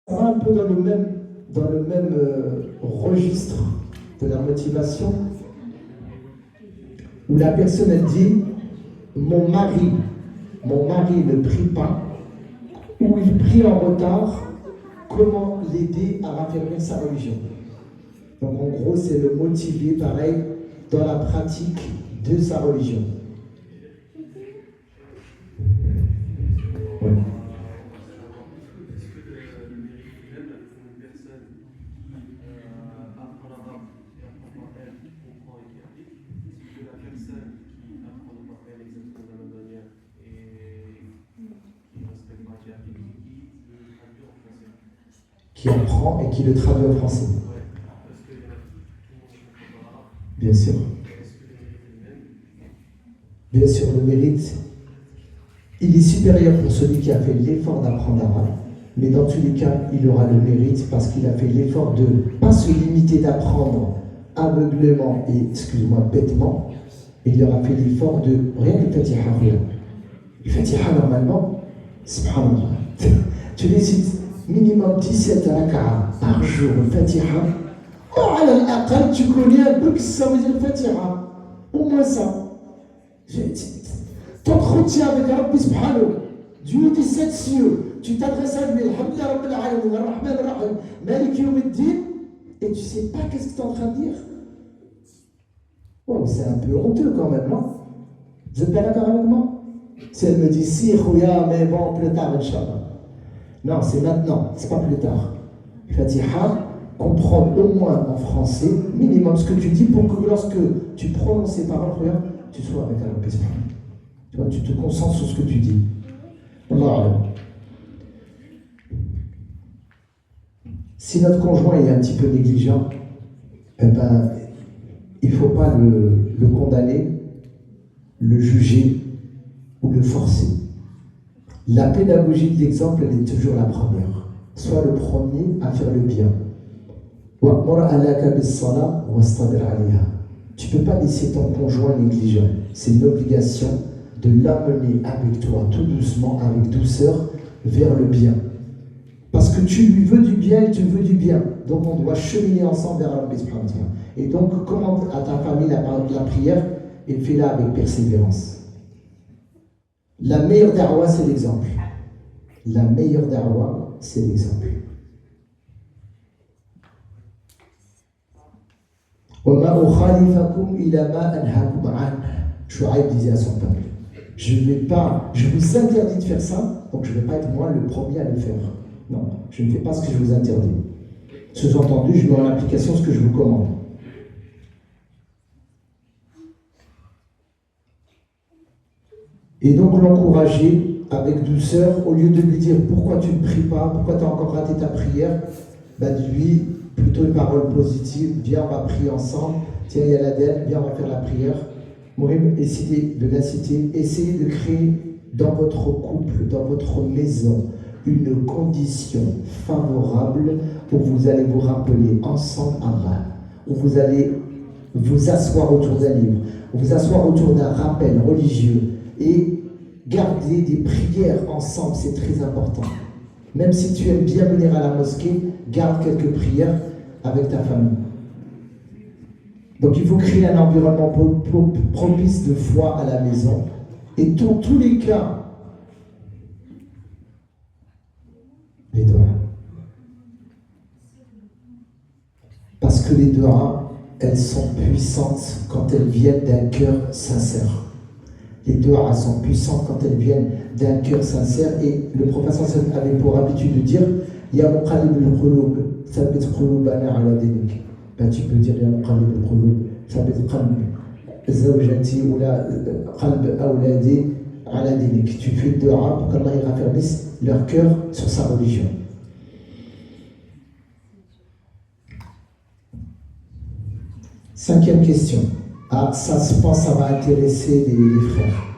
Ça va un peu dans le même registre de la motivation, où la personne elle dit mon mari ne prie pas, ou il prie en retard, comment l'aider à raffermir sa religion. Donc en gros, c'est le motiver, pareil, dans la pratique de sa religion. Ouais. Qui apprend et qui le traduit en français. Bien sûr. Bien sûr, le mérite, il est supérieur pour celui qui a fait l'effort d'apprendre l'arabe, mais dans tous les cas, il aura le mérite parce qu'il a fait l'effort de ne pas se limiter d'apprendre aveuglément et, excuse-moi, bêtement. Il aura fait l'effort de rien que le Fatiha. Le Fatiha, normalement, subhanallah, tu récites minimum 17 raka'a par jour, le Fatiha. Oh, à l'aqal, tu connais un peu que ça veut dire le Fatiha. Au moins ça. T'entretiens avec Rabbi subhanahu, Dieu des sept cieux. Tu t'adresses à lui, Alhamdulillah Rabbil Alamin, Ar-Rahman Ar-Rahim, Malik Yawmiddin, et tu sais pas qu'est-ce que tu es en train de dire. Oh, c'est un peu honteux quand même, non? Vous êtes pas d'accord avec moi? Si elle me dit si, Khouya, mais bon, plus tard, Inch'Allah. Non, c'est maintenant, c'est pas plus tard. Fatiha, comprendre au moins en français, minimum ce que tu dis pour que lorsque tu prononces ces paroles, Khouya, tu sois avec un Rabbi. Tu vois, tu te concentres sur ce que tu dis. Allah. Si notre conjoint est un petit peu négligent, eh ben, il ne faut pas le condamner, le juger ou le forcer. La pédagogie de l'exemple, elle est toujours la première. Sois le premier à faire le bien. Tu ne peux pas laisser ton conjoint négligent. C'est une obligation de l'amener avec toi, tout doucement, avec douceur, vers le bien. Parce que tu lui veux du bien et tu veux du bien. Donc on doit cheminer ensemble vers Allah. Et donc, commande à ta famille la prière et fais-la avec persévérance. La meilleure da'wa, c'est l'exemple. La meilleure da'wa, c'est l'exemple. Shu'aib disait à son peuple, je vous interdis de faire ça, donc je ne vais pas être moi le premier à le faire. Non, je ne fais pas ce que je vous interdis. Sous-entendu, je mets en application ce que je vous commande. Et donc l'encourager avec douceur, au lieu de lui dire pourquoi tu ne pries pas, pourquoi tu as encore raté ta prière, lui plutôt une parole positive, viens on va prier ensemble, tiens il y a l'Adèle, viens on va faire la prière. Mourim, essayez de l'inciter, essayez de créer dans votre couple, dans votre maison, une condition favorable où vous allez vous rappeler ensemble Allah, où vous allez vous asseoir autour d'un livre, vous asseoir autour d'un rappel religieux et garder des prières ensemble, c'est très important. Même si tu aimes bien venir à la mosquée, garde quelques prières avec ta famille. Donc il faut créer un environnement propice de foi à la maison. Et dans tous les cas, les doigts. Parce que les doigts, elles sont puissantes quand elles viennent d'un cœur sincère. Les doigts sont puissantes quand elles viennent d'un cœur sincère. Et le professeur avait pour habitude de dire Ya muqallib al-qulub, thabbit qulubana ala dinik. Tu peux dire Ya muqallib al-qulub, thabbit qalb zawjati ou la qalb awladi ala dinik. Tu fais le dua pour qu'Allah raffermisse leur cœur sur sa religion. Cinquième question. Ah, ça, je pense, ça va intéresser les frères.